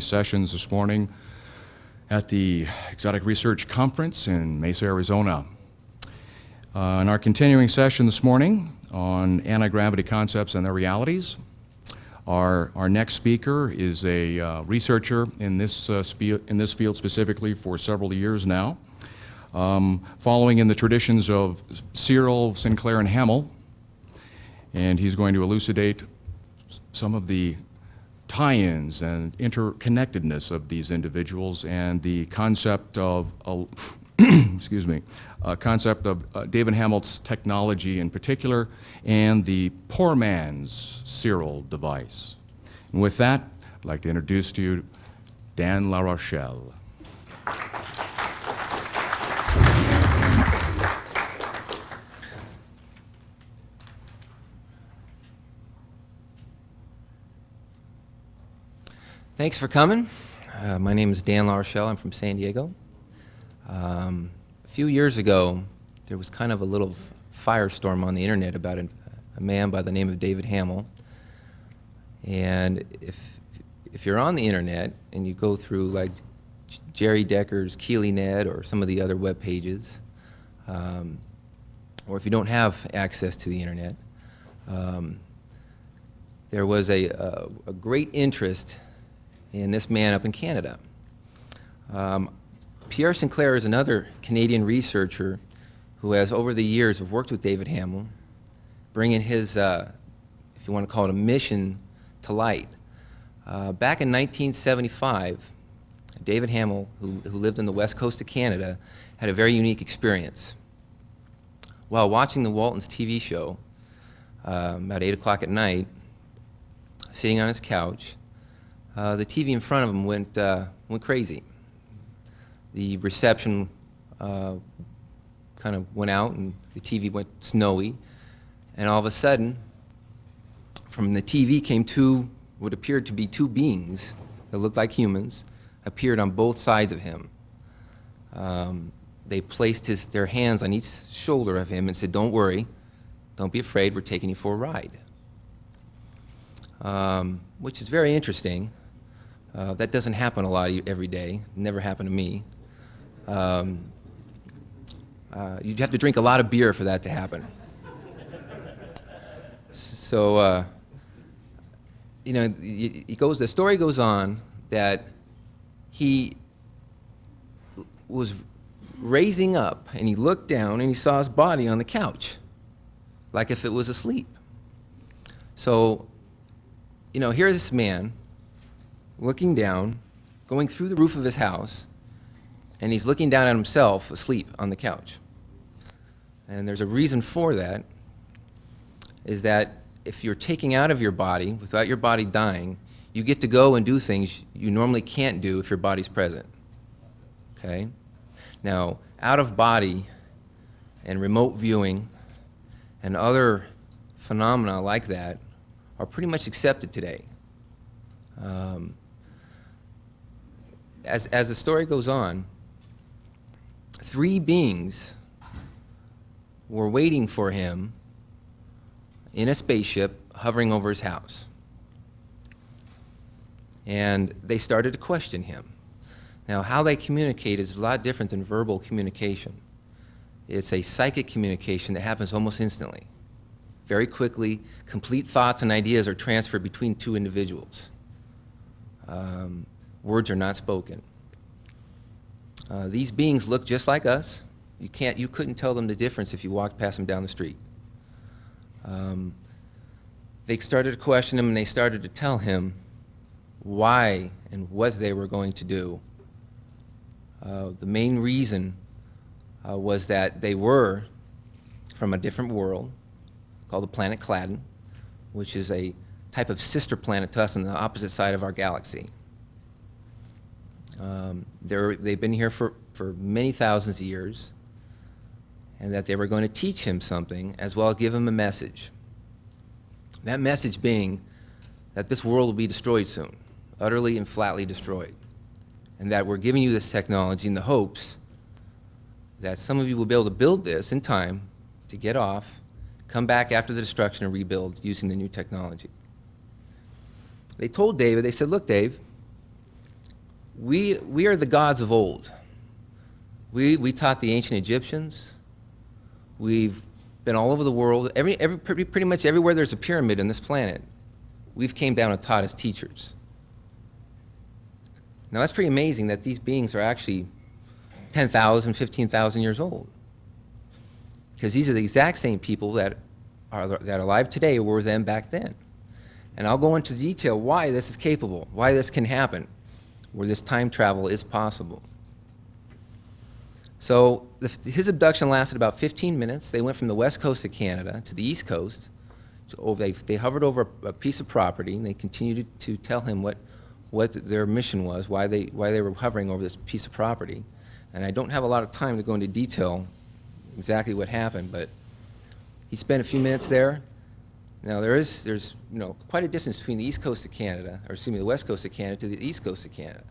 sessions this morning at the Exotic Research Conference in Mesa, Arizona. In our continuing session this morning on anti-gravity concepts and their realities, our next speaker is a researcher in this field specifically for several years now, following in the traditions of Searl, Sinclair, and Hamel, and he's going to elucidate some of the tie-ins and interconnectedness of these individuals and the concept of, concept of David Hamill's technology in particular and the poor man's Searl device. And with that, I'd like to introduce to you Dan LaRochelle. Thanks for coming. My name is Dan LaRochelle. I'm from San Diego. A few years ago, there was kind of a little firestorm on the internet about a man by the name of David Hamill. And if you're on the internet and you go through like Jerry Decker's KeelyNet or some of the other web pages, or if you don't have access to the internet, there was a great interest in this man up in Canada. Pierre Sinclair is another Canadian researcher who has, over the years, worked with David Hamill, bringing his, if you want to call it a mission, to light. Back in 1975, David Hamill, who lived on the west coast of Canada, had a very unique experience. While watching the Waltons TV show, about 8 o'clock at night, sitting on his couch, the TV in front of him went crazy. The reception kind of went out and the TV went snowy, and all of a sudden, from the TV came what appeared to be two beings that looked like humans, appeared on both sides of him. They placed their hands on each shoulder of him and said, "Don't worry, don't be afraid, we're taking you for a ride." Which is very interesting. That doesn't happen a lot every day. Never happened to me. You'd have to drink a lot of beer for that to happen. So, the story goes on that he was raising up and he looked down and he saw his body on the couch, like if it was asleep. So, here's this man looking down, going through the roof of his house, and he's looking down at himself asleep on the couch. And there's a reason for that, is that if you're taking out of your body without your body dying, you get to go and do things you normally can't do if your body's present. Okay? Now, out of body and remote viewing and other phenomena like that are pretty much accepted today. As the story goes on, 3 beings were waiting for him in a spaceship hovering over his house. And they started to question him. Now, how they communicate is a lot different than verbal communication. It's a psychic communication that happens almost instantly. Very quickly, complete thoughts and ideas are transferred between 2 individuals. Words are not spoken. These beings look just like us. You couldn't tell them the difference if you walked past them down the street. They started to question him and they started to tell him why and what they were going to do. The main reason was that they were from a different world called the planet Cladden, which is a type of sister planet to us on the opposite side of our galaxy. They've been here for many thousands of years, and that they were going to teach him something as well as give him a message. That message being that this world will be destroyed soon, utterly and flatly destroyed, and that we're giving you this technology in the hopes that some of you will be able to build this in time to get off, come back after the destruction and rebuild using the new technology. They told David, they said, "Look, Dave, we are the gods of old. We taught the ancient Egyptians. We've been all over the world. Pretty much everywhere there's a pyramid on this planet, we've came down and taught as teachers. Now that's pretty amazing that these beings are actually 10,000, 15,000 years old. Because these are the exact same people that are alive today were then back then. And I'll go into detail why this is capable, why this can happen, where this time travel is possible. So his abduction lasted about 15 minutes. They went from the west coast of Canada to the east coast. So they hovered over a piece of property, and they continued to tell him what their mission was, why they were hovering over this piece of property. And I don't have a lot of time to go into detail exactly what happened, but he spent a few minutes there. Now there's quite a distance between the east coast of Canada, or excuse me, the west coast of Canada to the east coast of Canada.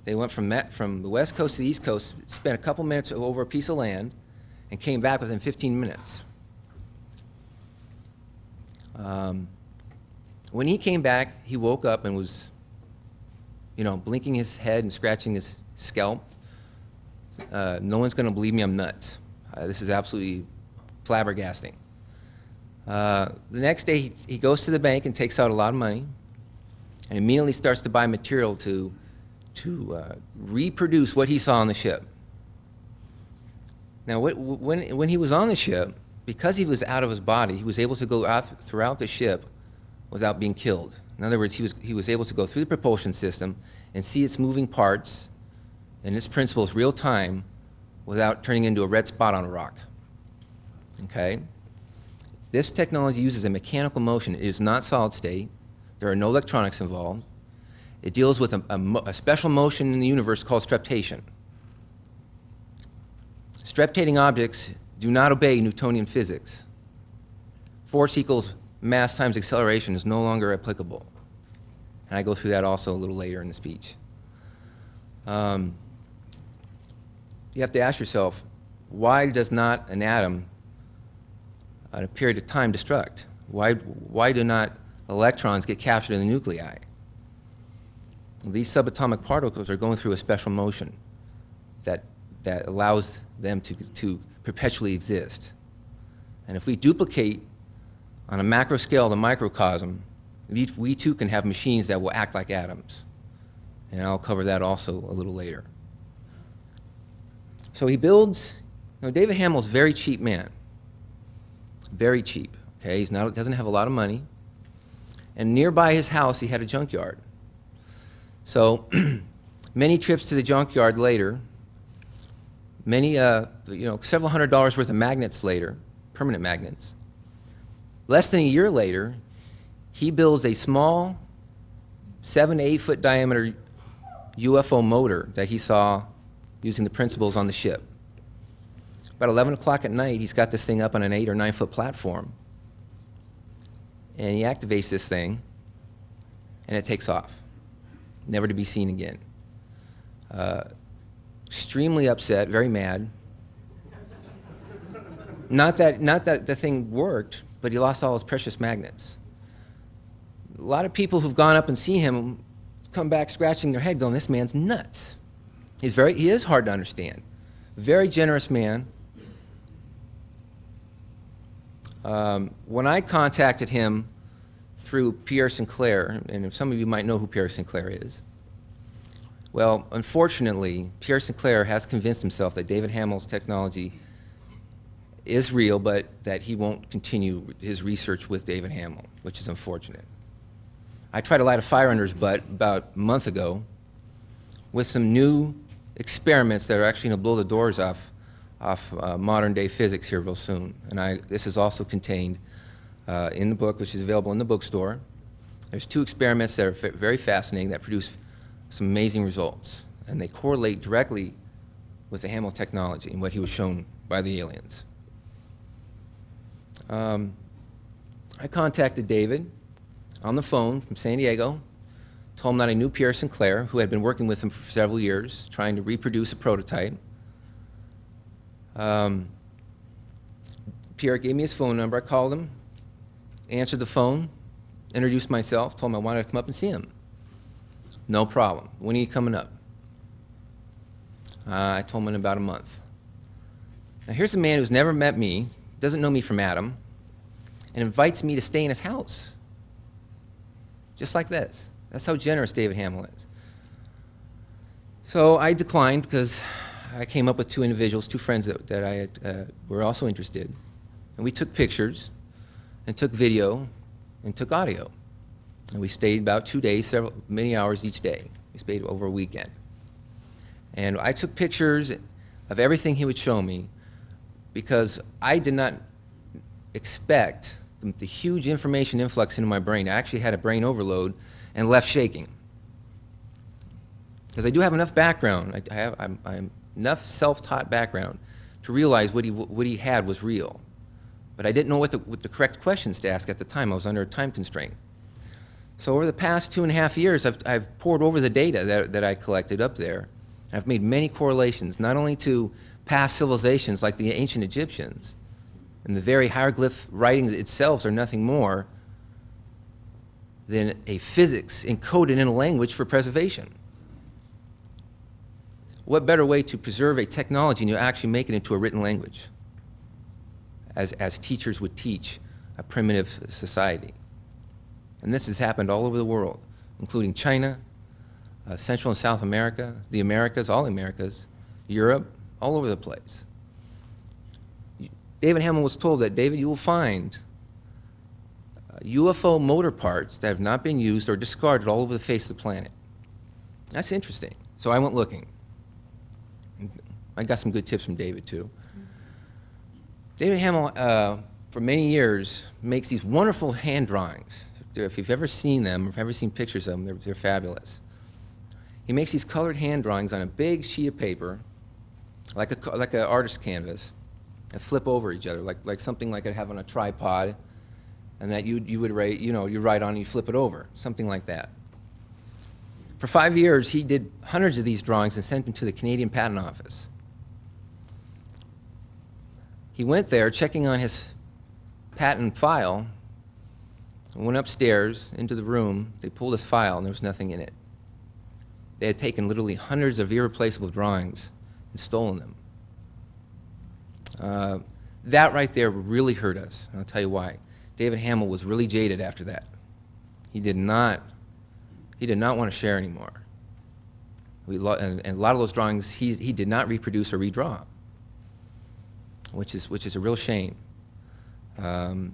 They went from the west coast to the east coast, spent a couple minutes over a piece of land, and came back within 15 minutes. When he came back, he woke up and was, blinking his head and scratching his scalp. No one's going to believe me, I'm nuts. This is absolutely flabbergasting. The next day, he goes to the bank and takes out a lot of money, and immediately starts to buy material to reproduce what he saw on the ship. Now, when he was on the ship, because he was out of his body, he was able to go out throughout the ship without being killed. In other words, he was able to go through the propulsion system and see its moving parts and its principles real time without turning into a red spot on a rock. Okay? This technology uses a mechanical motion. It is not solid state. There are no electronics involved. It deals with a special motion in the universe called streptation. Streptating objects do not obey Newtonian physics. Force equals mass times acceleration is no longer applicable. And I go through that also a little later in the speech. You have to ask yourself, why does not an atom at a period of time destruct? Why do not electrons get captured in the nuclei? These subatomic particles are going through a special motion that allows them to perpetually exist. And if we duplicate on a macro scale the microcosm, we too can have machines that will act like atoms. And I'll cover that also a little later. So he builds, David Hamill's a very cheap man. Very cheap, okay? He doesn't have a lot of money. And nearby his house, he had a junkyard. So many trips to the junkyard later, several $100s worth of magnets later, permanent magnets. Less than a year later, he builds a small 7 to 8 foot diameter UFO motor that he saw using the principles on the ship. About 11 o'clock at night, he's got this thing up on an 8 or 9 foot platform. And he activates this thing, and it takes off, never to be seen again. Extremely upset, very mad. Not that the thing worked, but he lost all his precious magnets. A lot of people who've gone up and seen him come back scratching their head going, this man's nuts. He is hard to understand. Very generous man. When I contacted him through Pierre Sinclair, and some of you might know who Pierre Sinclair is, well, unfortunately, Pierre Sinclair has convinced himself that David Hamill's technology is real, but that he won't continue his research with David Hamill, which is unfortunate. I tried to light a fire under his butt about a month ago with some new experiments that are actually going to blow the doors off modern day physics here real soon. And this is also contained in the book, which is available in the bookstore. There's 2 experiments that are very fascinating that produce some amazing results. And they correlate directly with the Hamel technology and what he was shown by the aliens. I contacted David on the phone from San Diego, told him that I knew Pierre Sinclair, who had been working with him for several years, trying to reproduce a prototype. Pierre gave me his phone number. I called him, answered the phone, introduced myself, told him I wanted to come up and see him. No problem. When are you coming up? I told him in about a month. Now here's a man who's never met me, doesn't know me from Adam, and invites me to stay in his house. Just like this. That's how generous David Hamill is. So I declined because I came up with two individuals, two friends that I had, were also interested. And we took pictures, and took video, and took audio. And we stayed about 2 days, many hours each day. We stayed over a weekend. And I took pictures of everything he would show me because I did not expect the huge information influx into my brain. I actually had a brain overload and left shaking. Because I do have enough background, I'm enough self-taught background to realize what he had was real. But I didn't know what the correct questions to ask at the time. I was under a time constraint. So over the past 2.5 years, I've poured over the data that I collected up there. And I've made many correlations, not only to past civilizations like the ancient Egyptians, and the very hieroglyph writings itself are nothing more than a physics encoded in a language for preservation. What better way to preserve a technology and you actually make it into a written language, as teachers would teach a primitive society? And this has happened all over the world, including China, Central and South America, the Americas, all the Americas, Europe, all over the place. David Hamill was told that, David, you will find UFO motor parts that have not been used or discarded all over the face of the planet. That's interesting. So I went looking. I got some good tips from David, too. David Hamill, for many years, makes these wonderful hand drawings. If you've ever seen them, or if you've ever seen pictures of them, they're fabulous. He makes these colored hand drawings on a big sheet of paper, like an artist's canvas, that flip over each other, like something like I have on a tripod, and that you would write, you write on and you flip it over, something like that. For 5 years, he did hundreds of these drawings and sent them to the Canadian Patent Office. He went there, checking on his patent file, and went upstairs into the room. They pulled his file, and there was nothing in it. They had taken literally hundreds of irreplaceable drawings and stolen them. That right there really hurt us, and I'll tell you why. David Hamill was really jaded after that. He did not want to share anymore. And a lot of those drawings he did not reproduce or redraw, which is a real shame. A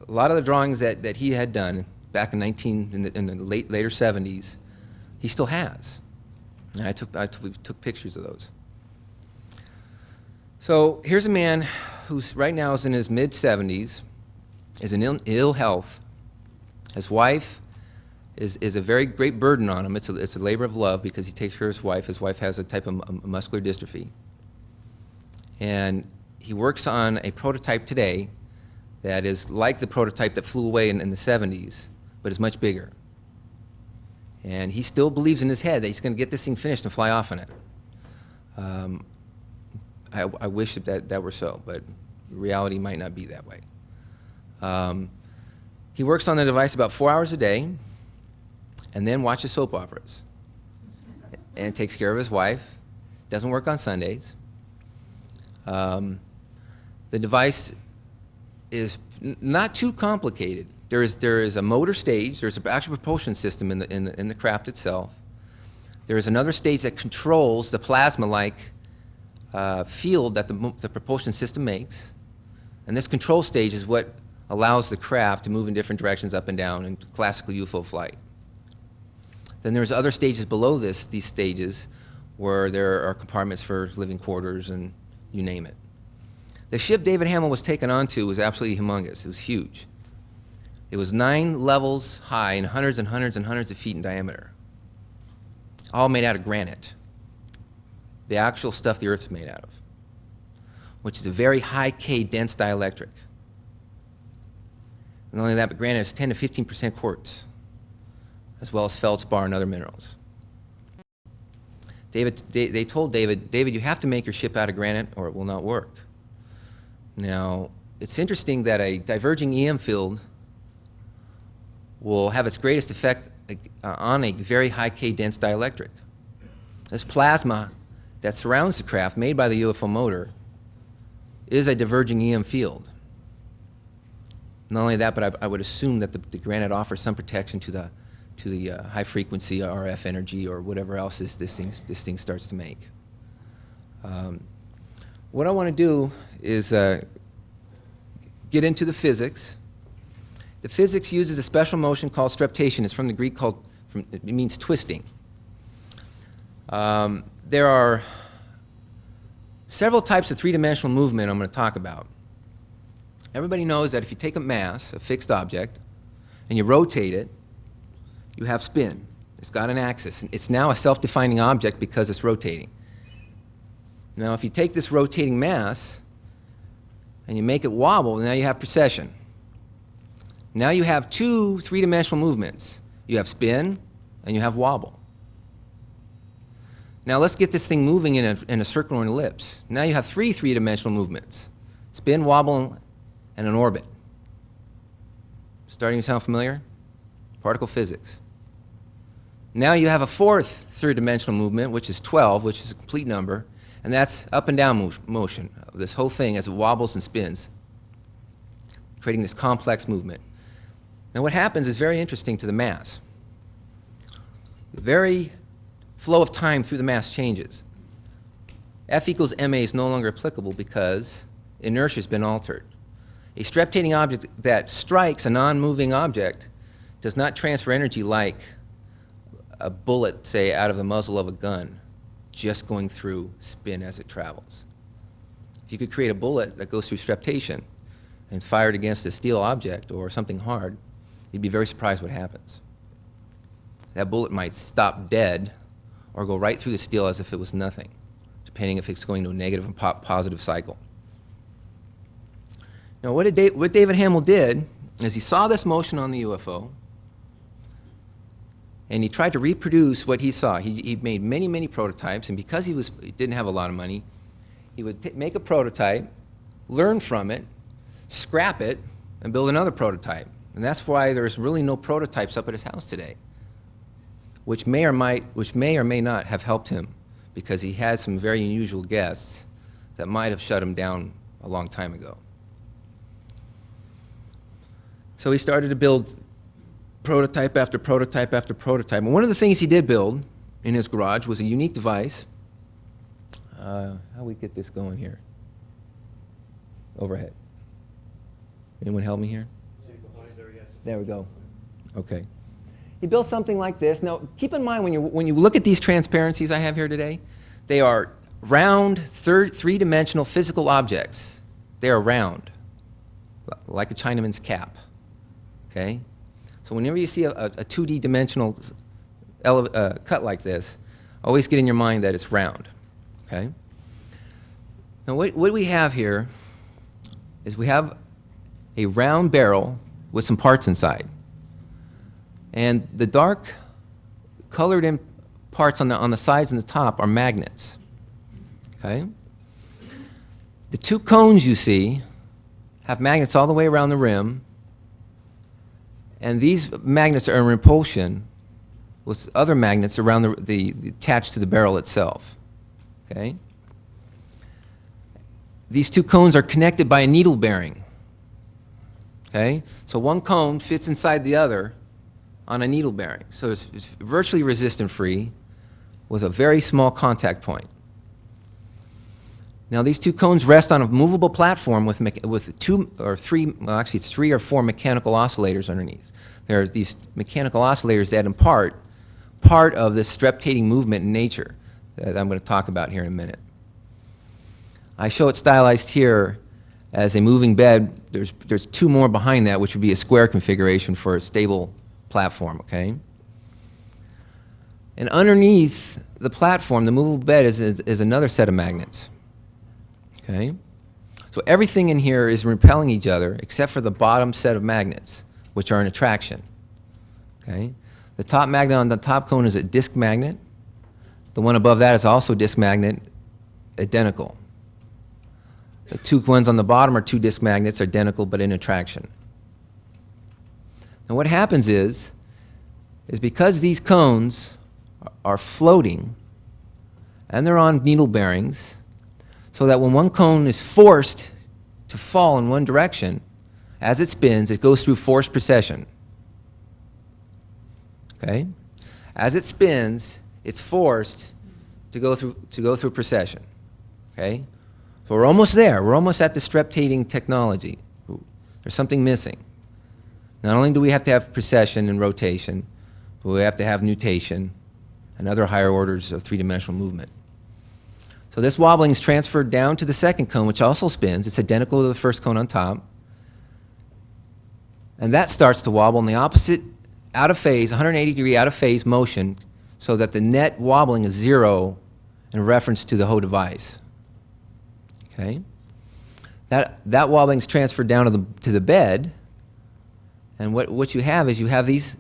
lot of the drawings that he had done back in the later 70s, he still has. And we took pictures of those. So here's a man who's right now is in his mid-70s, is in ill health. His wife is a very great burden on him. It's a labor of love because he takes care of his wife. His wife has a type of muscular dystrophy. And he works on a prototype today that is like the prototype that flew away in the 70s, but is much bigger. And he still believes in his head that he's going to get this thing finished and fly off on it. I wish that were so, but reality might not be that way. He works on the device about 4 hours a day and then watches soap operas and takes care of his wife, doesn't work on Sundays. The device is not too complicated. There is a motor stage, there's an actual propulsion system in the craft itself. There is another stage that controls the plasma-like field that the propulsion system makes. And this control stage is what allows the craft to move in different directions up and down in classical UFO flight. Then there's other stages below these stages where there are compartments for living quarters and you name it. The ship David Hamill was taken onto was absolutely humongous. It was huge. It was 9 levels high and hundreds and hundreds and hundreds of feet in diameter, all made out of granite, the actual stuff the Earth's made out of, which is a very high K dense dielectric. Not only that, but granite is 10 to 15% quartz, as well as feldspar and other minerals. They told David, you have to make your ship out of granite or it will not work. Now, it's interesting that a diverging EM field will have its greatest effect on a very high K dense dielectric. This plasma that surrounds the craft, made by the UFO motor, is a diverging EM field. Not only that, but I would assume that the granite offers some protection to the high frequency RF energy or whatever else this thing starts to make. What I want to do is get into the physics. The physics uses a special motion called streptation. It's from the Greek it means twisting. There are several types of three-dimensional movement I'm going to talk about. Everybody knows that if you take a mass, a fixed object, and you rotate it, you have spin. It's got an axis. It's now a self-defining object because it's rotating. Now, if you take this rotating mass and you make it wobble, now you have precession. Now you have two three-dimensional movements. You have spin and you have wobble. Now let's get this thing moving in a circle or an ellipse. Now you have three-dimensional movements: spin, wobble, and an orbit. Starting to sound familiar? Particle physics. Now you have a fourth three-dimensional movement, which is 12, which is a complete number, and that's up and down motion of this whole thing as it wobbles and spins, creating this complex movement. Now what happens is very interesting to the mass. The very flow of time through the mass changes. F equals ma is no longer applicable because inertia has been altered. A streptating object that strikes a non-moving object does not transfer energy like a bullet, say, out of the muzzle of a gun, just going through spin as it travels. If you could create a bullet that goes through streptation and fire it against a steel object or something hard, you'd be very surprised what happens. That bullet might stop dead or go right through the steel as if it was nothing, depending if it's going to a negative and positive cycle. Now, what David Hamill did is he saw this motion on the UFO, and he tried to reproduce what he saw. He made many, many prototypes, and because he didn't have a lot of money, he would make a prototype, learn from it, scrap it, and build another prototype. And that's why there's really no prototypes up at his house today, which may or may not have helped him, because he had some very unusual guests that might have shut him down a long time ago. So he started to build prototype after prototype after prototype. And one of the things he did build in his garage was a unique device. How do we get this going here? Overhead. Anyone help me here? There we go. Okay. He built something like this. Now, keep in mind when you look at these transparencies I have here today, they are round, three-dimensional physical objects. They are round, like a Chinaman's cap. Okay? So whenever you see a 2D dimensional cut like this, always get in your mind that it's round. Okay? Now what we have here is we have a round barrel with some parts inside. And the dark colored in parts on the sides and the top are magnets. Okay? The two cones you see have magnets all the way around the rim, and these magnets are in repulsion with other magnets around attached to the barrel itself. Okay? These two cones are connected by a needle bearing. Okay? So one cone fits inside the other on a needle bearing. So it's virtually resistant free with a very small contact point. Now these two cones rest on a movable platform with two or three, well actually it's 3 or 4 mechanical oscillators underneath. There are these mechanical oscillators that impart part of this streptating movement in nature that I'm going to talk about here in a minute. I show it stylized here as a moving bed. There's 2 more behind that, which would be a square configuration for a stable platform, okay? And underneath the platform, the movable bed is another set of magnets. Okay? So everything in here is repelling each other except for the bottom set of magnets, which are in attraction. Okay? The top magnet on the top cone is a disk magnet. The one above that is also a disk magnet, identical. The 2 ones on the bottom are 2 disk magnets, identical but in attraction. Now what happens is because these cones are floating and they're on needle bearings, so that when one cone is forced to fall in one direction, as it spins, it goes through forced precession. Okay? As it spins, it's forced to go through precession. Okay? So we're almost there. We're almost at the streptating technology. There's something missing. Not only do we have to have precession and rotation, but we have to have nutation and other higher orders of three-dimensional movement. So this wobbling is transferred down to the second cone, which also spins. It's identical to the first cone on top. And that starts to wobble in the opposite, out of phase, 180-degree out of phase motion, so that the net wobbling is 0 in reference to the whole device. Okay? That wobbling is transferred down to the bed, and what you have is you have these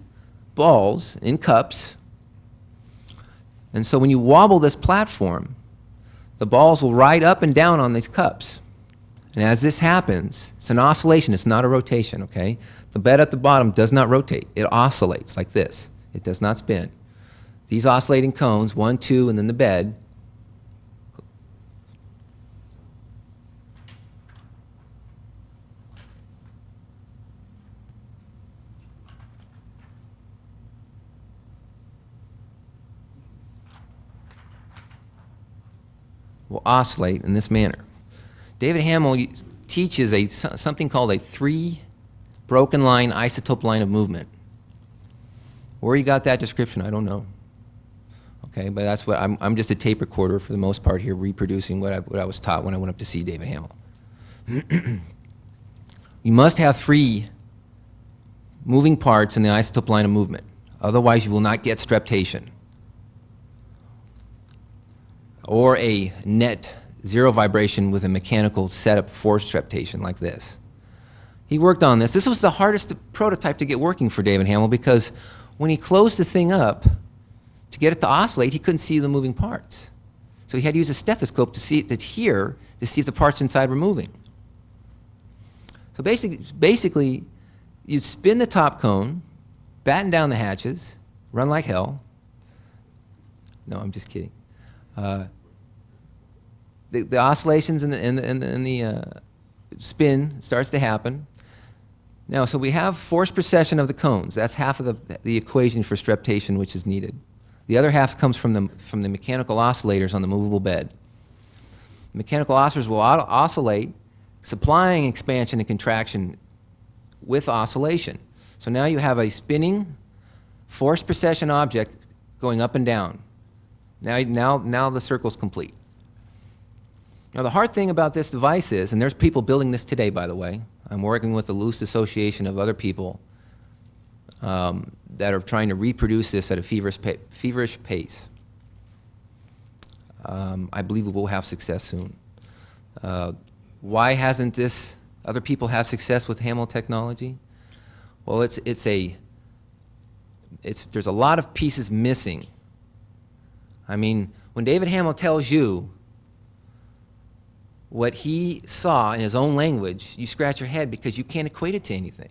balls in cups, and so when you wobble this platform, the balls will ride up and down on these cups. And as this happens, it's an oscillation, it's not a rotation, okay? The bed at the bottom does not rotate. It oscillates like this. It does not spin. These oscillating cones, 1, 2, and then the bed, will oscillate in this manner. David Hamill teaches something called a 3-broken line isotope line of movement. Where he got that description, I don't know. Okay, but that's what I'm just a tape recorder for the most part here, reproducing what I was taught when I went up to see David Hamill. You must have 3 moving parts in the isotope line of movement. Otherwise, you will not get streptation, or a net 0 vibration with a mechanical setup for streptation like this. He worked on this. This was the hardest prototype to get working for David Hamill, because when he closed the thing up to get it to oscillate, he couldn't see the moving parts. So he had to use a stethoscope to see if the parts inside were moving. So basically, you spin the top cone, batten down the hatches, run like hell. No, I'm just kidding. The oscillations and the spin starts to happen. Now, so we have forced precession of the cones. That's half of the equation for streptation, which is needed. The other half comes from the mechanical oscillators on the movable bed. The mechanical oscillators will oscillate, supplying expansion and contraction with oscillation. So now you have a spinning, forced precession object going up and down. Now the circle's complete. Now the hard thing about this device is, and there's people building this today, by the way. I'm working with a loose association of other people that are trying to reproduce this at a feverish pace. I believe we will have success soon. Why hasn't other people have success with Hamel technology? Well, there's a lot of pieces missing. I mean, when David Hamill tells you what he saw in his own language, you scratch your head because you can't equate it to anything.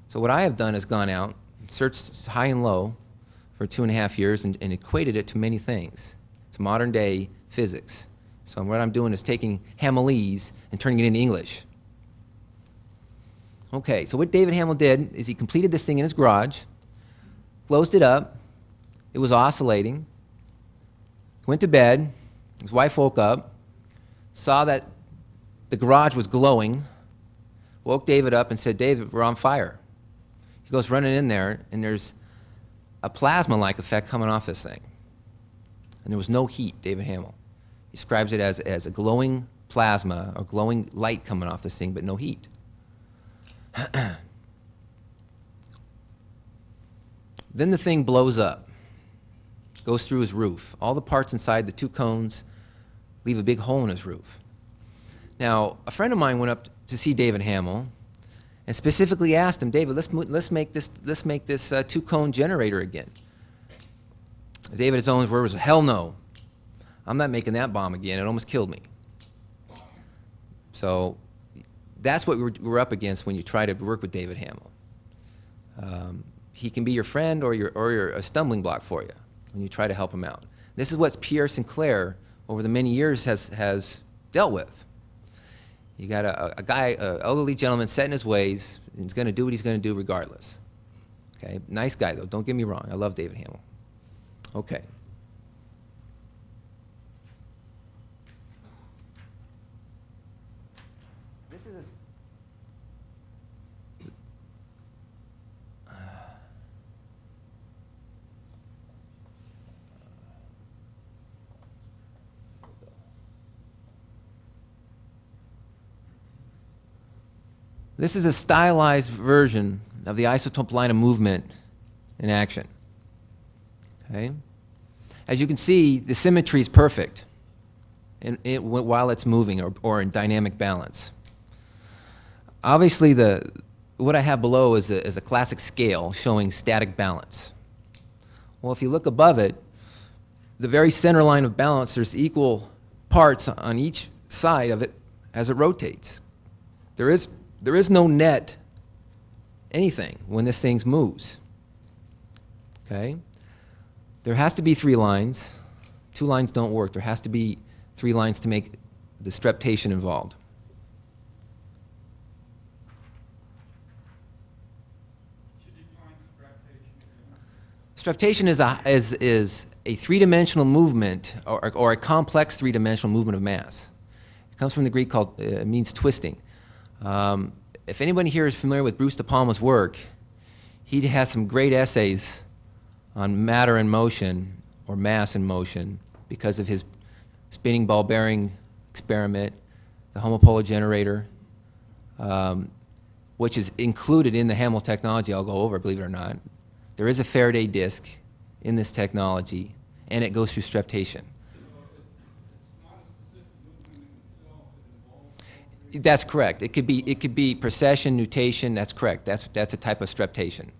So what I have done is gone out, searched high and low for 2.5 years and equated it to many things, to modern day physics. So what I'm doing is taking Hamillese and turning it into English. Okay, so what David Hamill did is he completed this thing in his garage, closed it up, it was oscillating, went to bed, his wife woke up, saw that the garage was glowing, woke David up and said, "David, we're on fire." He goes running in there, and there's a plasma-like effect coming off this thing. And there was no heat, David Hamill. He describes it as a glowing plasma or glowing light coming off this thing, but no heat. Then the thing blows up, goes through his roof. All the parts inside the 2 cones leave a big hole in his roof. Now, a friend of mine went up to see David Hamill and specifically asked him, "David, let's make this 2-cone generator again." David, his own word was, "Hell no. I'm not making that bomb again. It almost killed me." So that's what we're up against when you try to work with David Hamill. He can be your friend or a stumbling block for you when you try to help him out. This is what Pierre Sinclair, over the many years, has dealt with. You got a guy, an elderly gentleman set in his ways, and he's going to do what he's going to do regardless. Okay, nice guy though, don't get me wrong. I love David Hamill. Okay. This is This is a stylized version of the isotope line of movement in action. Okay? As you can see, the symmetry is perfect while it's moving or in dynamic balance. Obviously, what I have below is a classic scale showing static balance. Well, if you look above it, the very center line of balance, there's equal parts on each side of it as it rotates. There is no net anything when this thing moves. Okay? There has to be 3 lines. 2 lines don't work. There has to be 3 lines to make the streptation involved. Streptation is a 3-dimensional movement or a complex 3-dimensional movement of mass. It comes from the Greek called, it means twisting. If anybody here is familiar with Bruce De Palma's work, he has some great essays on matter in motion or mass in motion because of his spinning ball bearing experiment, the homopolar generator, which is included in the Hamel technology I'll go over, believe it or not. There is a Faraday disc in this technology, and it goes through streptation. That's correct. It could be precession, nutation. That's correct. That's a type of streptation.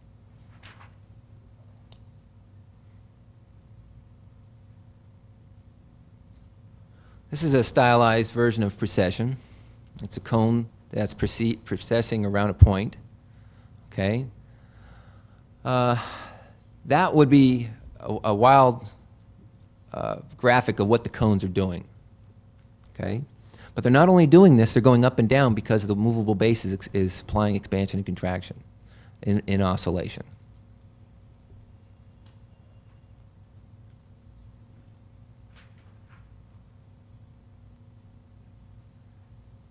This is a stylized version of precession. It's a cone that's precessing around a point. Okay. That would be a wild graphic of what the cones are doing. Okay. But they're not only doing this, they're going up and down because the movable base is supplying expansion and contraction in oscillation.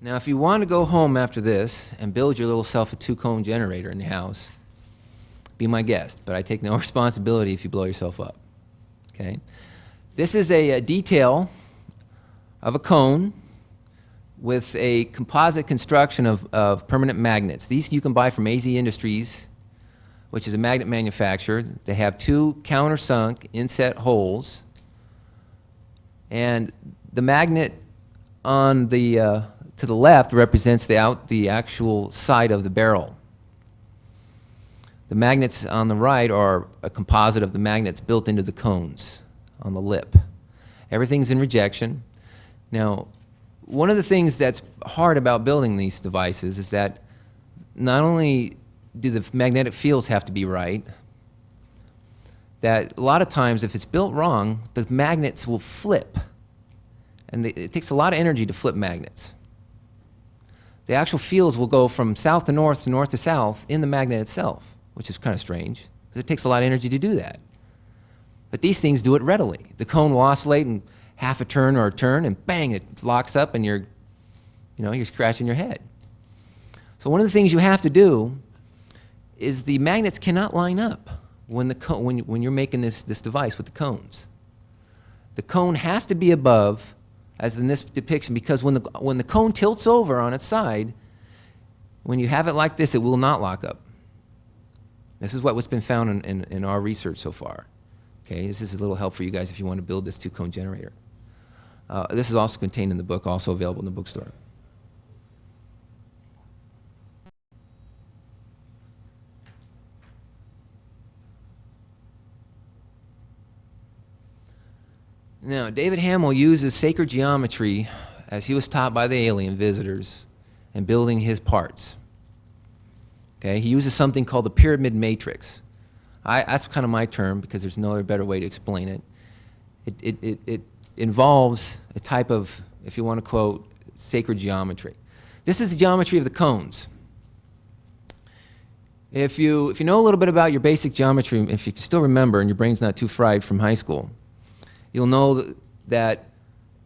Now, if you want to go home after this and build your little self a 2-cone generator in your house, be my guest, but I take no responsibility if you blow yourself up. Okay? This is a detail of a cone with a composite construction of permanent magnets. These you can buy from AZ Industries, which is a magnet manufacturer. They have 2 countersunk inset holes, and the magnet on the to the left represents the actual side of the barrel. The magnets on the right are a composite of the magnets built into the cones on the lip. Everything's in rejection. Now, one of the things that's hard about building these devices is that not only do the magnetic fields have to be right, that a lot of times if it's built wrong, the magnets will flip. And it takes a lot of energy to flip magnets. The actual fields will go from south to north to south in the magnet itself, which is kind of strange, because it takes a lot of energy to do that. But these things do it readily. The cone will oscillate in half a turn or a turn, and bang, it locks up, and you're scratching your head. So one of the things you have to do is the magnets cannot line up when you're making this device with the cones. The cone has to be above, as in this depiction, because when the cone tilts over on its side, when you have it like this, it will not lock up. This is what's been found in our research so far. Okay, this is a little help for you guys if you want to build this 2-cone generator. This is also contained in the book, also available in the bookstore. Now, David Hamill uses sacred geometry as he was taught by the alien visitors in building his parts. Okay, he uses something called the pyramid matrix. That's kind of my term because there's no other better way to explain it. it involves a type of, if you want to quote, sacred geometry. This is the geometry of the cones. If you know a little bit about your basic geometry, if you can still remember and your brain's not too fried from high school, you'll know that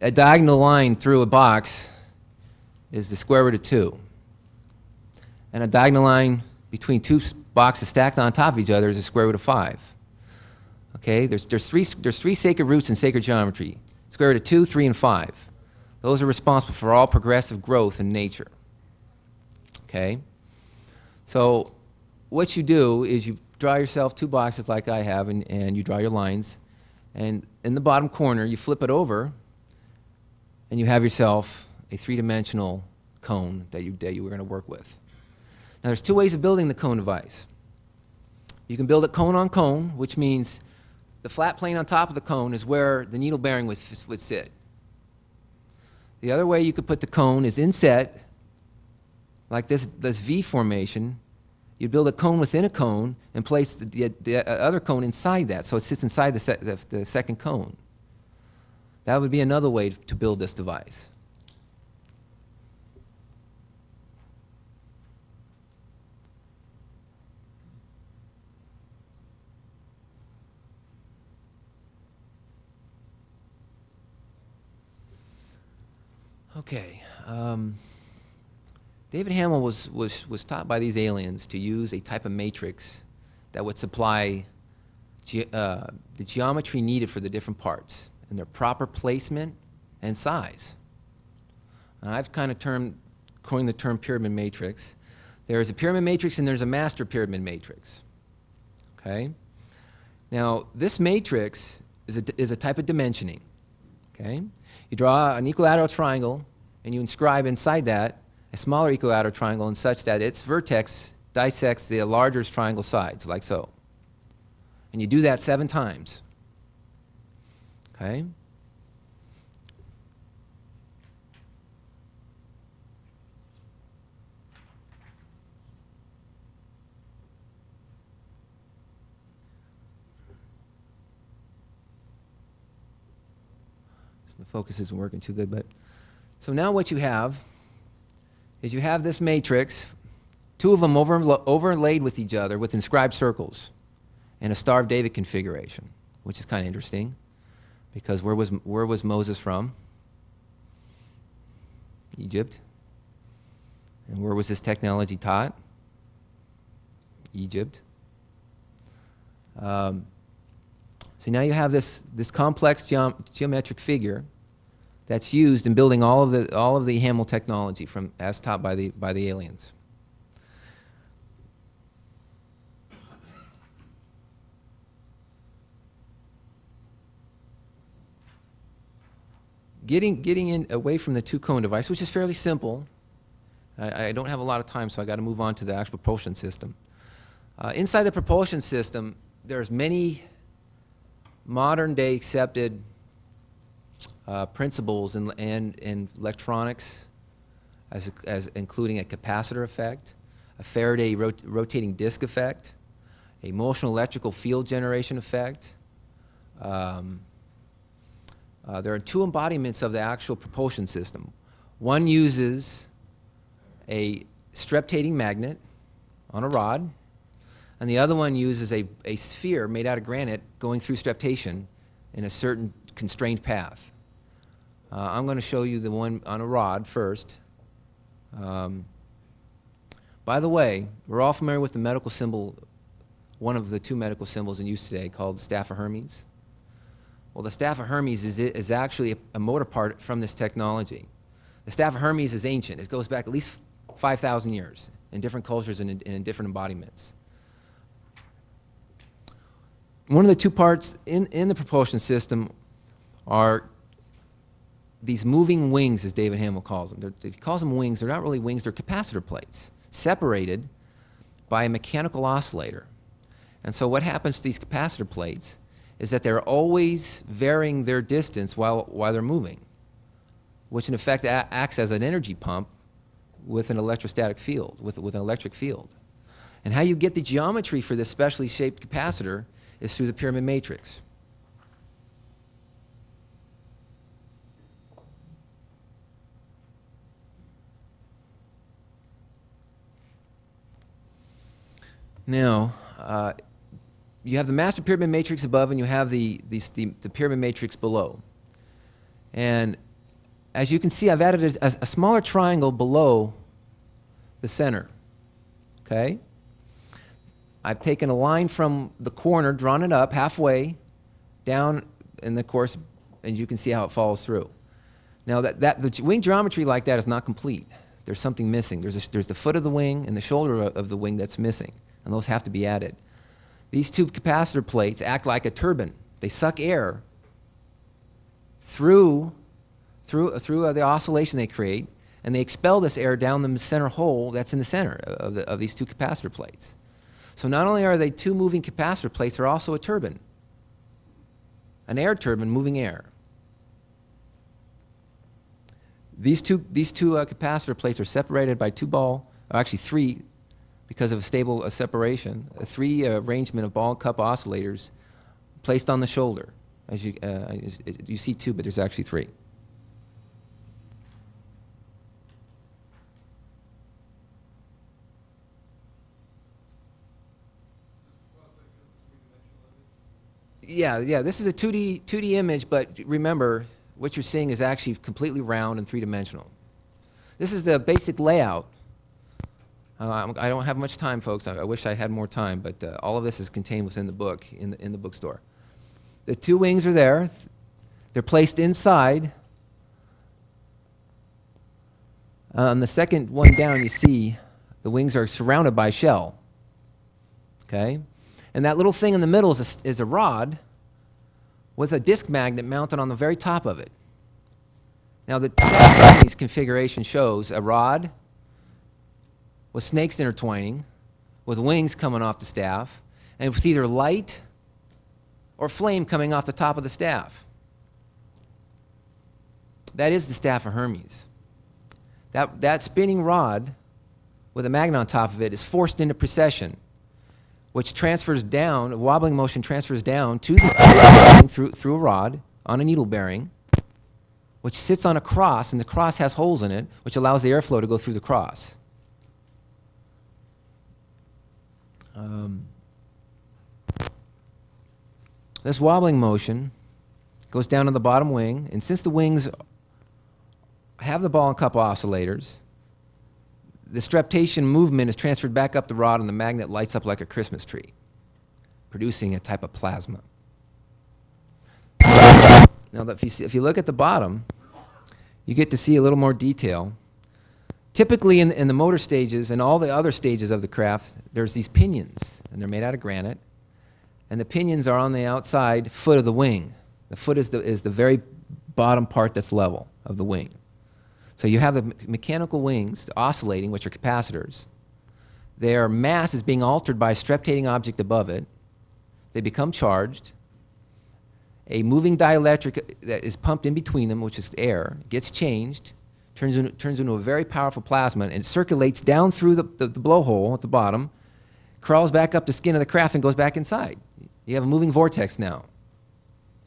a diagonal line through a box is the square root of 2. And a diagonal line between two boxes stacked on top of each other is the square root of 5. Okay, there's three sacred roots in sacred geometry: square root of 2, 3, and 5. Those are responsible for all progressive growth in nature. Okay, so what you do is you draw yourself 2 boxes like I have, and you draw your lines, and in the bottom corner you flip it over, and you have yourself a 3-dimensional cone that you were going to work with. Now there's 2 ways of building the cone device. You can build it cone on cone, which means the flat plane on top of the cone is where the needle bearing would sit. The other way you could put the cone is inset, like this V formation. You build a cone within a cone and place the other cone inside that, so it sits inside the second cone. That would be another way to build this device. Okay. David Hamill was taught by these aliens to use a type of matrix that would supply the geometry needed for the different parts and their proper placement and size. And I've kind of coined the term pyramid matrix. There's a pyramid matrix and there's a master pyramid matrix. Okay? Now, this matrix is a type of dimensioning. Okay? You draw an equilateral triangle and you inscribe inside that a smaller equilateral triangle in such that its vertex dissects the larger triangle sides, like so. And you do that 7 times. Okay? The focus isn't working too good, but so now what you have is you have this matrix, 2 of them overlaid with each other with inscribed circles in a Star of David configuration, which is kind of interesting because where was Moses from? Egypt. And where was this technology taught? Egypt. So now you have this complex geometric figure that's used in building all of the Hamel technology as taught by the aliens. Getting away from the 2-cone device, which is fairly simple. I don't have a lot of time, so I got to move on to the actual propulsion system. Inside the propulsion system, there's many modern-day accepted principles in electronics, as including a capacitor effect, a Faraday rotating disk effect, a motion electrical field generation effect. There are 2 embodiments of the actual propulsion system. One uses a streptating magnet on a rod, and the other one uses a sphere made out of granite going through streptation in a certain constrained path. I'm going to show you the one on a rod first. By the way, we're all familiar with the medical symbol, one of the 2 medical symbols in use today, called the staff of Hermes. Well, the staff of Hermes is actually a motor part from this technology. The staff of Hermes is ancient. It goes back at least 5,000 years in different cultures and in different embodiments. One of the 2 parts in the propulsion system are these moving wings, as David Hamill calls them. He calls them wings. They're not really wings. They're capacitor plates separated by a mechanical oscillator. And so what happens to these capacitor plates is that they're always varying their distance while they're moving, which in effect acts as an energy pump with an electrostatic field, with an electric field. And how you get the geometry for this specially shaped capacitor is through the pyramid matrix. Now, you have the master pyramid matrix above, and you have the pyramid matrix below. And as you can see, I've added a smaller triangle below the center. Okay? I've taken a line from the corner, drawn it up halfway, down, and of course, and you can see how it follows through. Now, the wing geometry like that is not complete. There's something missing. There's the foot of the wing and the shoulder of the wing that's missing, and those have to be added. These two capacitor plates act like a turbine. They suck air through the oscillation they create, and they expel this air down the center hole that's in the center of these two capacitor plates. So not only are they two moving capacitor plates, they're also a turbine, an air turbine moving air. These two capacitor plates are separated by actually three, because of a stable separation, three arrangement of ball and cup oscillators placed on the shoulder. As you see two, but there's actually three. Yeah, this is a 2D image, but remember, what you're seeing is actually completely round and three-dimensional. This is the basic layout. I don't have much time, folks. I wish I had more time, but all of this is contained within the book, in the bookstore. The two wings are there. They're placed inside. On the second one down, you see the wings are surrounded by shell. Okay? And that little thing in the middle is a rod with a disc magnet mounted on the very top of it. Now, the Japanese configuration shows a rod with snakes intertwining, with wings coming off the staff, and with either light or flame coming off the top of the staff. That is the staff of Hermes. That spinning rod with a magnet on top of it is forced into precession, which transfers down, a wobbling motion transfers down to the through a rod on a needle bearing, which sits on a cross, and the cross has holes in it, which allows the airflow to go through the cross. This wobbling motion goes down to the bottom wing, and since the wings have the ball and cup oscillators, the streptation movement is transferred back up the rod, and the magnet lights up like a Christmas tree, producing a type of plasma. Now, if you look at the bottom, you get to see a little more detail. Typically, in the motor stages and all the other stages of the craft, there's these pinions, and they're made out of granite, and the pinions are on the outside foot of the wing. The foot is the very bottom part that's level of the wing. So you have the mechanical wings oscillating, which are capacitors. Their mass is being altered by a streptating object above it. They become charged. A moving dielectric that is pumped in between them, which is air, gets changed, turns into a very powerful plasma, and it circulates down through the blowhole at the bottom, crawls back up the skin of the craft, and goes back inside. You have a moving vortex now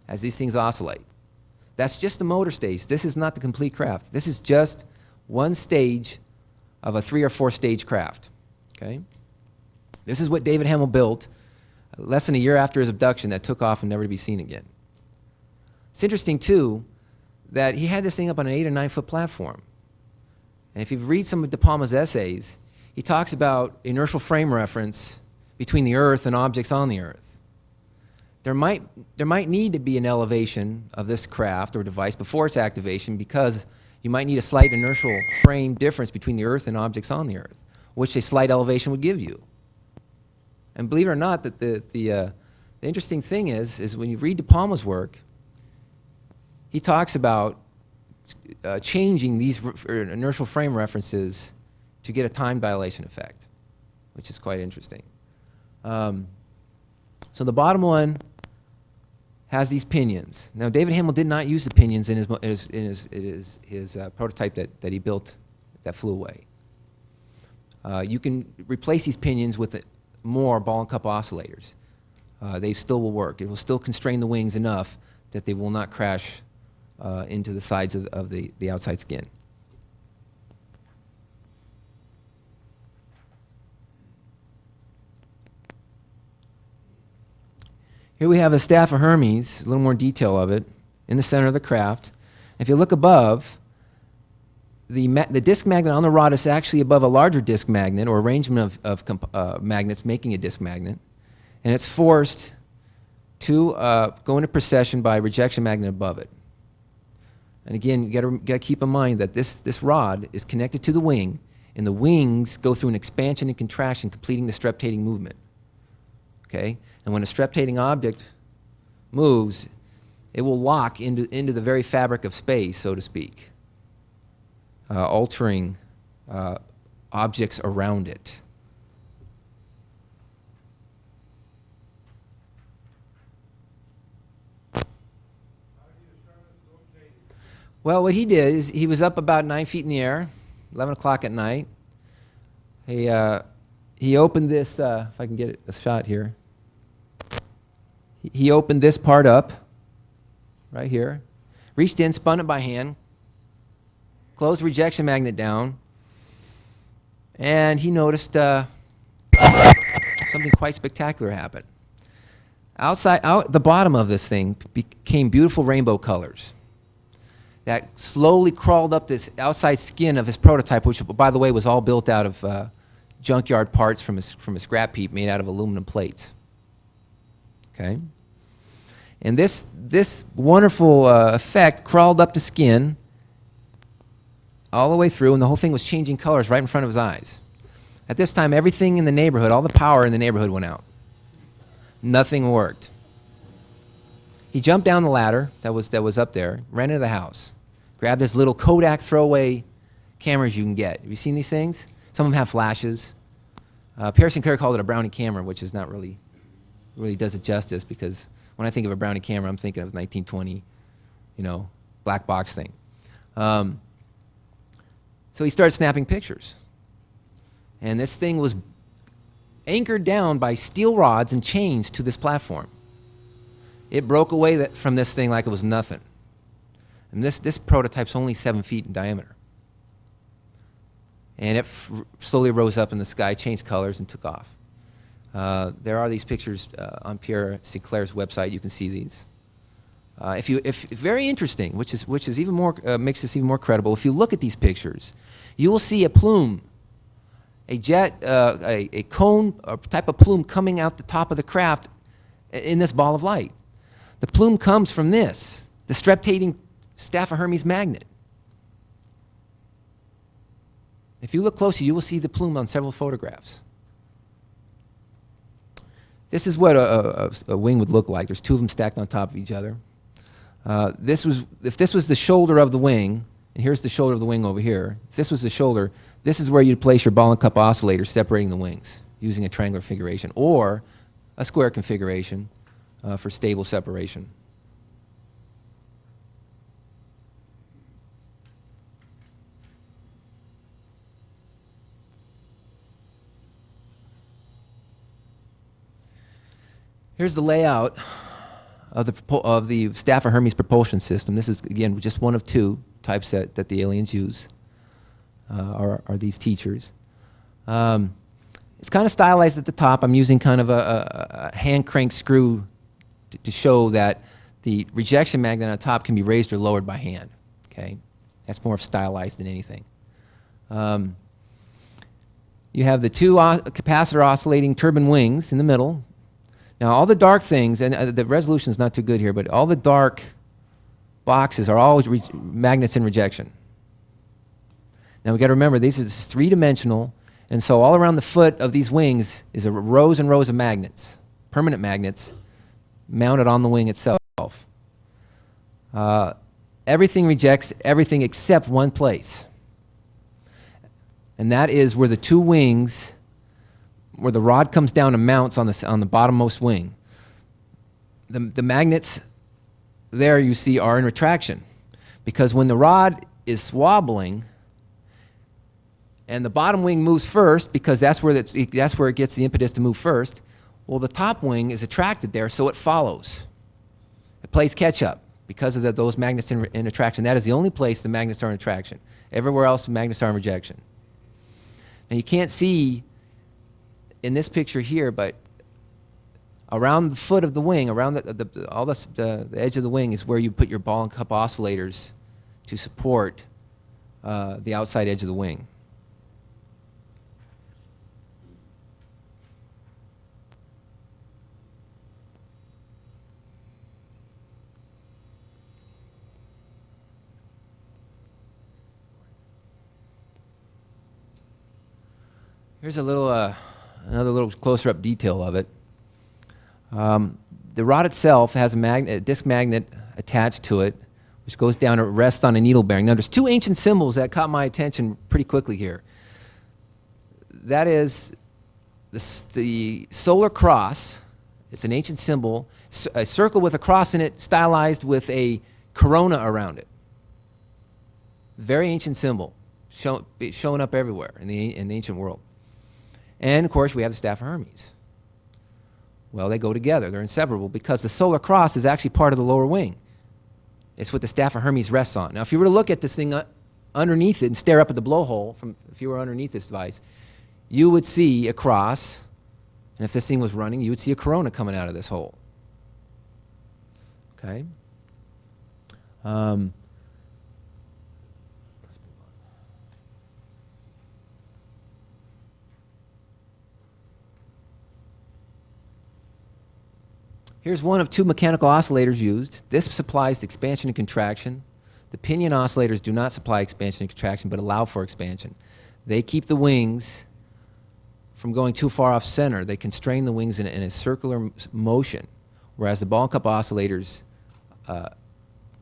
as these things oscillate. That's just the motor stage. This is not the complete craft. This is just one stage of a 3 or 4 stage craft. Okay? This is what David Hamill built less than a year after his abduction that took off and never to be seen again. It's interesting, too, that he had this thing up on an 8 or 9 foot platform. And if you read some of De Palma's essays, he talks about inertial frame reference between the Earth and objects on the Earth. There might need to be an elevation of this craft or device before its activation, because you might need a slight inertial frame difference between the Earth and objects on the Earth, which a slight elevation would give you. And believe it or not, that the interesting thing is when you read De Palma's work, he talks about changing these inertial frame references to get a time dilation effect, which is quite interesting. So the bottom one has these pinions. Now, David Hamill did not use the pinions in his prototype that he built that flew away. You can replace these pinions with more ball and cup oscillators. They still will work. It will still constrain the wings enough that they will not crash into the sides of the outside skin. Here we have a staff of Hermes, a little more detail of it, in the center of the craft. If you look above, the disc magnet on the rod is actually above a larger disc magnet, or arrangement of magnets making a disc magnet, and it's forced to go into precession by a rejection magnet above it. And again, you got to keep in mind that this rod is connected to the wing, and the wings go through an expansion and contraction, completing the streptating movement. Okay? And when a streptating object moves, it will lock into the very fabric of space, so to speak, altering objects around it. Well, what he did is he was up about 9 feet in the air, 11 o'clock at night. He opened this, if I can get a shot here. He opened this part up, right here, reached in, spun it by hand, closed the rejection magnet down, and he noticed something quite spectacular happen. Out the bottom of this thing became beautiful rainbow colors that slowly crawled up this outside skin of his prototype, which, by the way, was all built out of junkyard parts from a scrap heap made out of aluminum plates. Okay? And this wonderful effect crawled up the skin all the way through, and the whole thing was changing colors right in front of his eyes. At this time, everything in the neighborhood, all the power in the neighborhood went out. Nothing worked. He jumped down the ladder that was up there, ran into the house, grabbed his little Kodak throwaway cameras you can get. Have you seen these things? Some of them have flashes. Pierre Sinclair called it a brownie camera, which is not really does it justice, because when I think of a brownie camera, I'm thinking of 1920, black box thing. So he started snapping pictures. And this thing was anchored down by steel rods and chains to this platform. It broke away from this thing like it was nothing. And this prototype's only 7 feet in diameter. And it slowly rose up in the sky, changed colors, and took off. There are these pictures on Pierre Sinclair's website. You can see these. If very interesting, which is even more makes this even more credible. If you look at these pictures, you will see a plume, a jet, a cone, a type of plume coming out the top of the craft in this ball of light. The plume comes from the streptating staff of Hermes magnet. If you look closely, you will see the plume on several photographs. This is what a wing would look like. There's two of them stacked on top of each other. If this was the shoulder of the wing, and here's the shoulder of the wing over here. If this was the shoulder, this is where you'd place your ball and cup oscillator separating the wings using a triangular configuration or a square configuration for stable separation. Here's the layout of the staff of Hermes propulsion system. This is, again, just one of two types that the aliens use, are these teachers. It's kind of stylized at the top. I'm using kind of a hand crank screw to show that the rejection magnet on the top can be raised or lowered by hand. Okay, that's more stylized than anything. You have the two capacitor oscillating turbine wings in the middle. Now, all the dark things, and the resolution is not too good here, but all the dark boxes are all magnets in rejection. Now, we've got to remember, this is three-dimensional, and so all around the foot of these wings is rows and rows of magnets, permanent magnets, mounted on the wing itself. Everything rejects everything except one place, and that is where the two wings, where the rod comes down and mounts on the bottommost wing. The magnets there you see are in retraction, because when the rod is wobbling and the bottom wing moves first, because that's where it gets the impetus to move first, well, the top wing is attracted there, so it follows. It plays catch up because of those magnets in attraction. That is the only place the magnets are in attraction. Everywhere else, the magnets are in rejection. Now, you can't see in this picture here, but Around the foot of the wing, around the edge of the wing is where you put your ball and cup oscillators to support the outside edge of the wing. Here's a little, another little closer-up detail of it. The rod itself has a disc magnet attached to it, which goes down and rests on a needle bearing. Now, there's two ancient symbols that caught my attention pretty quickly here. That is the solar cross. It's an ancient symbol, a circle with a cross in it, stylized with a corona around it. Very ancient symbol, showing up everywhere in the ancient world. And, of course, we have the staff of Hermes. Well, they go together. They're inseparable because the solar cross is actually part of the lower wing. It's what the staff of Hermes rests on. Now, if you were to look at this thing underneath it and stare up at the blowhole, if you were underneath this device, you would see a cross. And if this thing was running, you would see a corona coming out of this hole. Okay? Here's one of two mechanical oscillators used. This supplies expansion and contraction. The pinion oscillators do not supply expansion and contraction, but allow for expansion. They keep the wings from going too far off center. They constrain the wings in a circular motion, whereas the ball and cup oscillators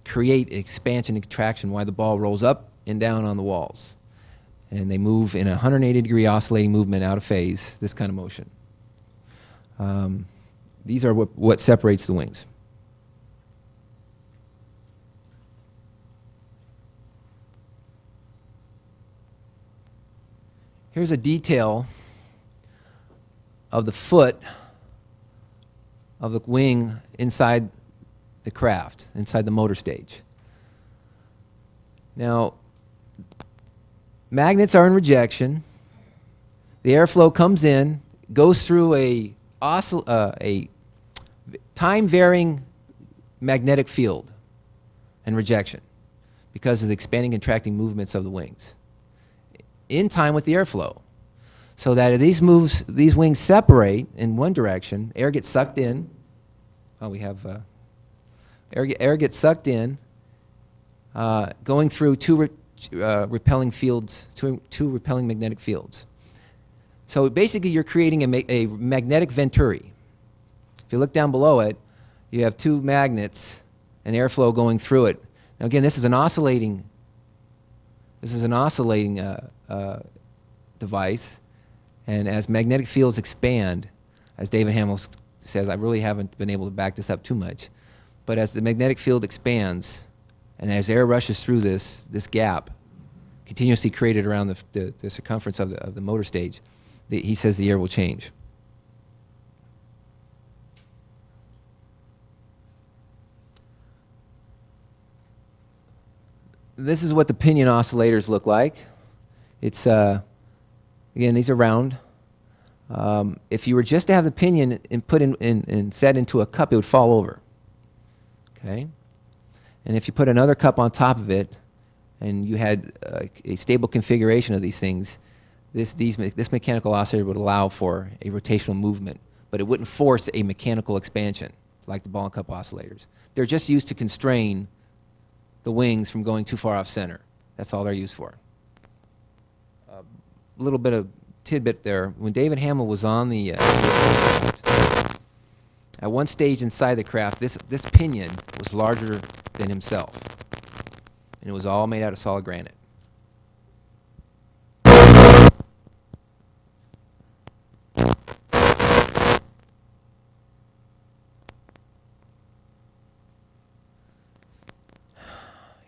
create expansion and contraction while the ball rolls up and down on the walls. And they move in a 180-degree oscillating movement out of phase, this kind of motion. These are what separates the wings. Here's a detail of the foot of the wing inside the craft, inside the motor stage. Now, magnets are in rejection. The airflow comes in, goes through a time-varying magnetic field and rejection because of the expanding and contracting movements of the wings in time with the airflow. So that if these wings separate in one direction, air gets sucked in. Oh, we have air gets sucked in, going through two repelling fields, two repelling magnetic fields. So basically, you're creating a magnetic venturi. If you look down below it, you have two magnets and airflow going through it. Now, again, this is an oscillating device, and as magnetic fields expand, as David Hamill says, I really haven't been able to back this up too much, but as the magnetic field expands, and as air rushes through this gap, continuously created around the circumference of the motor stage, he says the air will change. This is what the pinion oscillators look like. It's, again, these are round. If you were just to have the pinion and put and set into a cup, it would fall over. Okay? And if you put another cup on top of it, and you had a stable configuration of these things, this mechanical oscillator would allow for a rotational movement, but it wouldn't force a mechanical expansion like the ball and cup oscillators. They're just used to constrain the wings from going too far off center. That's all they're used for. A little bit of tidbit there. When David Hamill was on the craft, at one stage inside the craft, this pinion was larger than himself, and it was all made out of solid granite.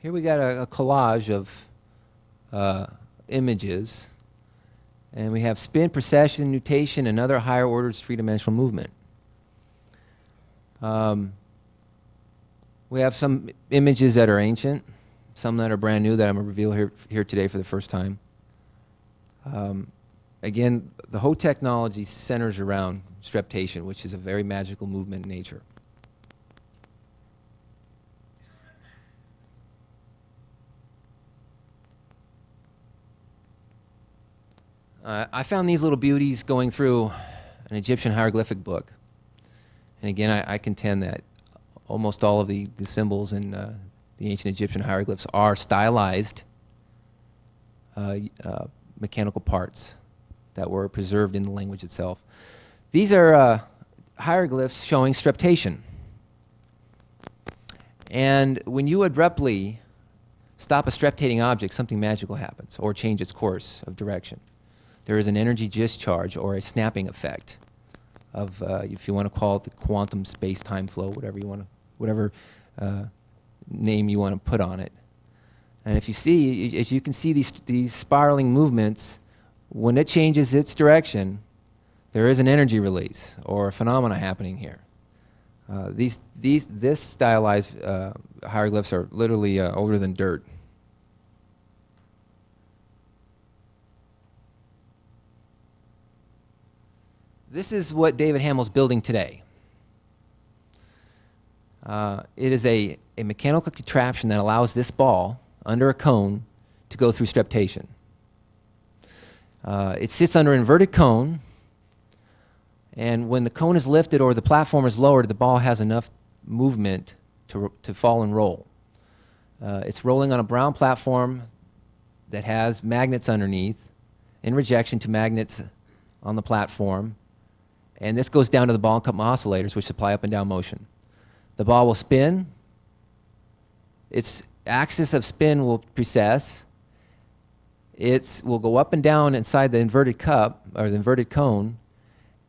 Here we got a collage of images, and we have spin, precession, nutation, and other higher orders three-dimensional movement. We have some images that are ancient, some that are brand new that I'm going to reveal here today for the first time. again, the whole technology centers around streptation, which is a very magical movement in nature. I found these little beauties going through an Egyptian hieroglyphic book. And again, I contend that almost all of the symbols in the ancient Egyptian hieroglyphs are stylized mechanical parts that were preserved in the language itself. These are hieroglyphs showing streptation. And when you abruptly stop a streptating object, something magical happens, or change its course of direction. There is an energy discharge or a snapping effect of, if you want to call it the quantum space-time flow, whatever name you want to put on it. And if you see, as you can see these spiraling movements, when it changes its direction, there is an energy release or a phenomena happening here. This stylized hieroglyphs are literally older than dirt. This is what David Hamill's building today. It is a mechanical contraption that allows this ball under a cone to go through streptation. It sits under an inverted cone, and when the cone is lifted or the platform is lowered, the ball has enough movement to fall and roll. It's rolling on a brown platform that has magnets underneath in rejection to magnets on the platform. And this goes down to the ball and cup oscillators, which supply up and down motion. The ball will spin. Its axis of spin will precess. It will go up and down inside the inverted cup, or the inverted cone,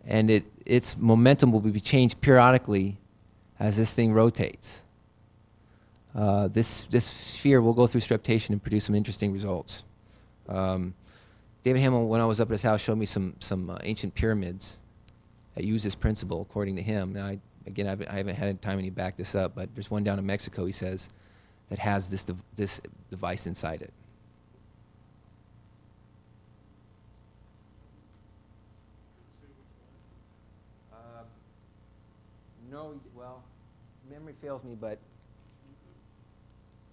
and its momentum will be changed periodically as this thing rotates. This sphere will go through streptation and produce some interesting results. David Hamill, when I was up at his house, showed me some ancient pyramids that use this principle, according to him. Now, I haven't had time to back this up, but there's one down in Mexico, he says, that has this device inside it. No, well, memory fails me, but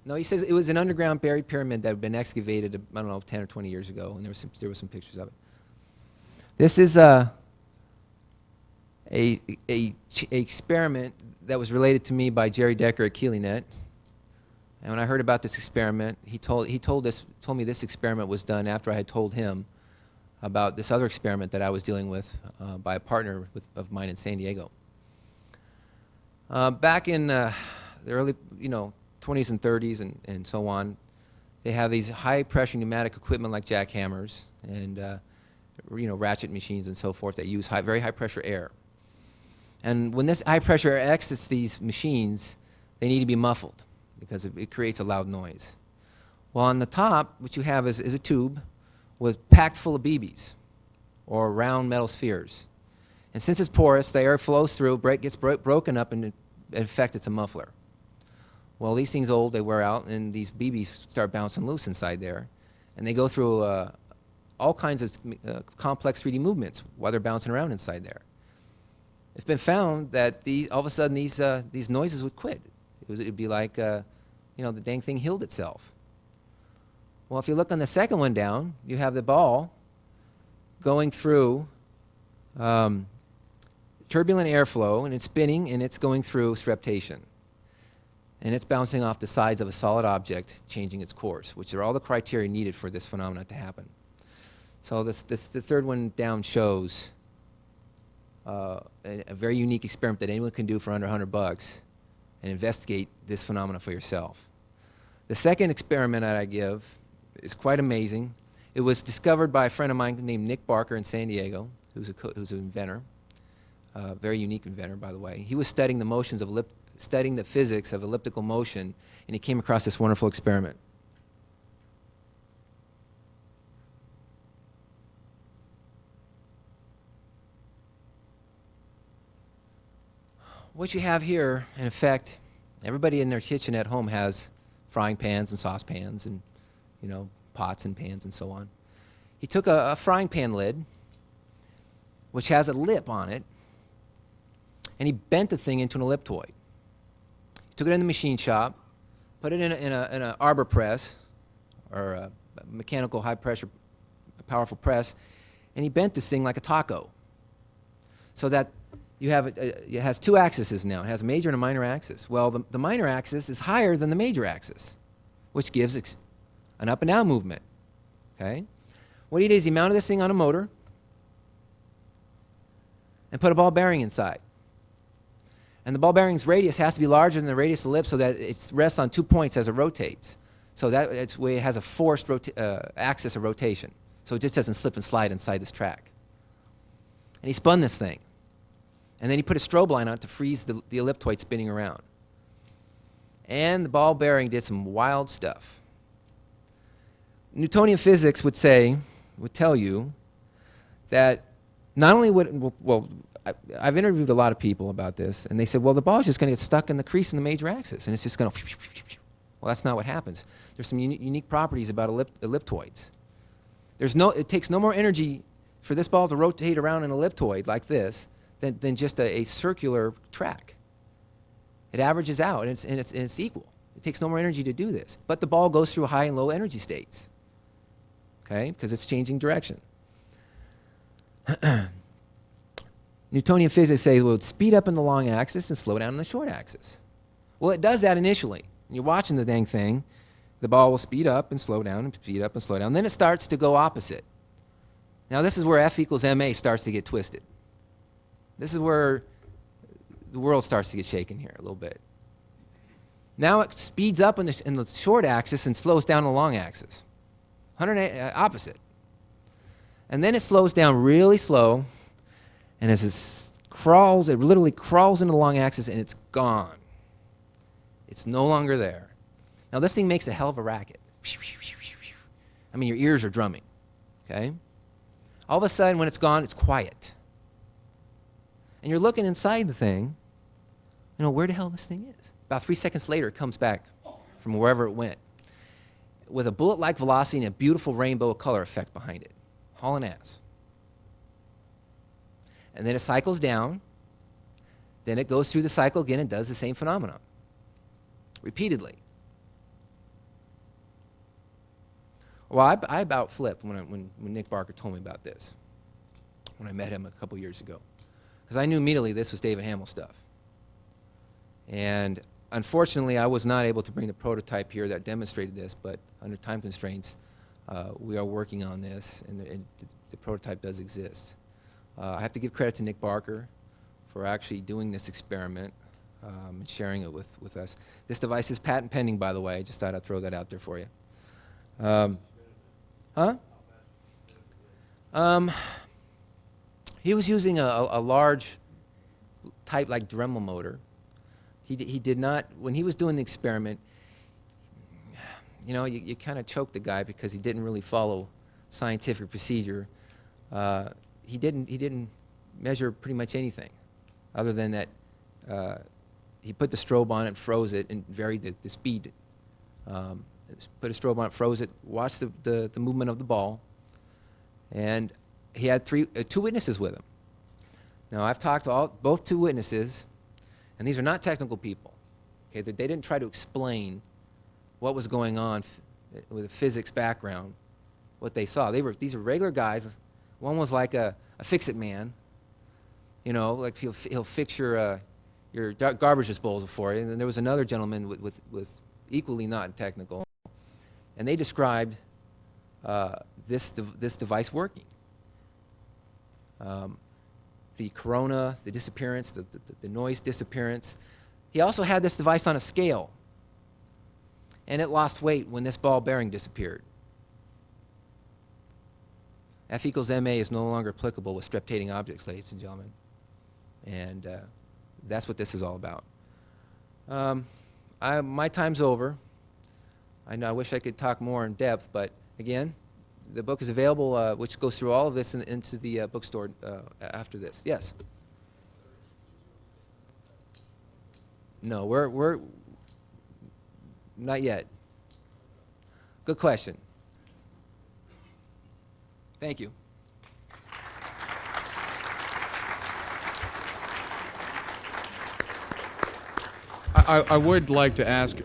no, he says it was an underground buried pyramid that had been excavated, I don't know, 10 or 20 years ago, and there were some pictures of it. This is a experiment that was related to me by Jerry Decker at KeelyNet. And when I heard about this experiment, he told me this experiment was done after I had told him about this other experiment that I was dealing with by a partner of mine in San Diego. Back in the early 20s and 30s and so on, they have these high-pressure pneumatic equipment like jackhammers and ratchet machines and so forth that use very high-pressure air. And when this high-pressure air exits these machines, they need to be muffled because it creates a loud noise. Well, on the top, what you have is a tube packed full of BBs, or round metal spheres. And since it's porous, the air flows through, gets broken up, and in effect, it's a muffler. Well, these things old, they wear out, and these BBs start bouncing loose inside there. And they go through all kinds of complex 3D movements while they're bouncing around inside there. It's been found that all of a sudden these noises would quit. It'd be like the dang thing healed itself. Well, if you look on the second one down, you have the ball going through turbulent airflow, and it's spinning, and it's going through streptation. And it's bouncing off the sides of a solid object, changing its course, which are all the criteria needed for this phenomenon to happen. So the third one down shows a very unique experiment that anyone can do for under $100 and investigate this phenomenon for yourself. The second experiment that I give is quite amazing. It was discovered by a friend of mine named Nick Barker in San Diego, who's an inventor, a very unique inventor, by the way. He was studying studying the physics of elliptical motion, and he came across this wonderful experiment. What you have here, in effect, everybody in their kitchen at home has frying pans and saucepans and, pots and pans and so on. He took a frying pan lid, which has a lip on it, and he bent the thing into an elliptoid. He took it in the machine shop, put it in an arbor press, or a mechanical high-pressure, powerful press, and he bent this thing like a taco, so that you have it has two axes now. It has a major and a minor axis. Well, the minor axis is higher than the major axis, which gives an up and down movement. Okay? What he did is he mounted this thing on a motor and put a ball bearing inside. And the ball bearing's radius has to be larger than the radius of the lip so that it rests on 2 points as it rotates. So that it's way it has a forced axis of rotation. So it just doesn't slip and slide inside this track. And he spun this thing. And then he put a strobe line on it to freeze the elliptoid spinning around. And the ball bearing did some wild stuff. Newtonian physics would tell you that not only I've interviewed a lot of people about this, and they said, well, the ball is just going to get stuck in the crease in the major axis, and it's just going to... Well, that's not what happens. There's some unique properties about elliptoids. It takes no more energy for this ball to rotate around an elliptoid like this than just a circular track. It averages out, and it's equal. It takes no more energy to do this. But the ball goes through high and low energy states, okay, because it's changing direction. Newtonian physics says, well, speed up in the long axis and slow down in the short axis. Well, it does that initially. When you're watching the dang thing, the ball will speed up and slow down and speed up and slow down. Then it starts to go opposite. Now, this is where F equals ma starts to get twisted. This is where the world starts to get shaken here a little bit. Now it speeds up in the short axis and slows down in the long axis. Opposite. And then it slows down really slow, and as it literally crawls into the long axis, and it's gone. It's no longer there. Now this thing makes a hell of a racket. I mean, your ears are drumming, okay? All of a sudden, when it's gone, it's quiet. And you're looking inside the thing, where the hell this thing is. About 3 seconds later, it comes back from wherever it went with a bullet-like velocity and a beautiful rainbow color effect behind it. Hauling ass. And then it cycles down. Then it goes through the cycle again and does the same phenomenon. Repeatedly. Well, I about flipped when Nick Barker told me about this, when I met him a couple years ago. Because I knew immediately this was David Hamill stuff. And unfortunately, I was not able to bring the prototype here that demonstrated this, but under time constraints, we are working on this, and the prototype does exist. I have to give credit to Nick Barker for actually doing this experiment and sharing it with us. This device is patent pending, by the way. I just thought I'd throw that out there for you. He was using a large type like Dremel motor. He did not, when he was doing the experiment, you kind of choked the guy because he didn't really follow scientific procedure. He didn't measure pretty much anything other than that he put the strobe on it, froze it, and varied the speed. Put a strobe on it, froze it, watched the movement of the ball, and he had two witnesses with him. Now, I've talked to both two witnesses, and these are not technical people. Okay, they didn't try to explain what was going on with a physics background, what they saw. These are regular guys. One was like a fix-it man, like he'll fix your garbage disposal for you. And then there was another gentleman with equally not technical, and they described this device working. The corona, the disappearance, the noise disappearance. He also had this device on a scale, and it lost weight when this ball bearing disappeared. F equals ma is no longer applicable with streptating objects, ladies and gentlemen. And that's what this is all about. My time's over. I know I wish I could talk more in depth, but again, the book is available, which goes through all of this into the bookstore after this. Yes? No, we're not yet. Good question. Thank you. I would like to ask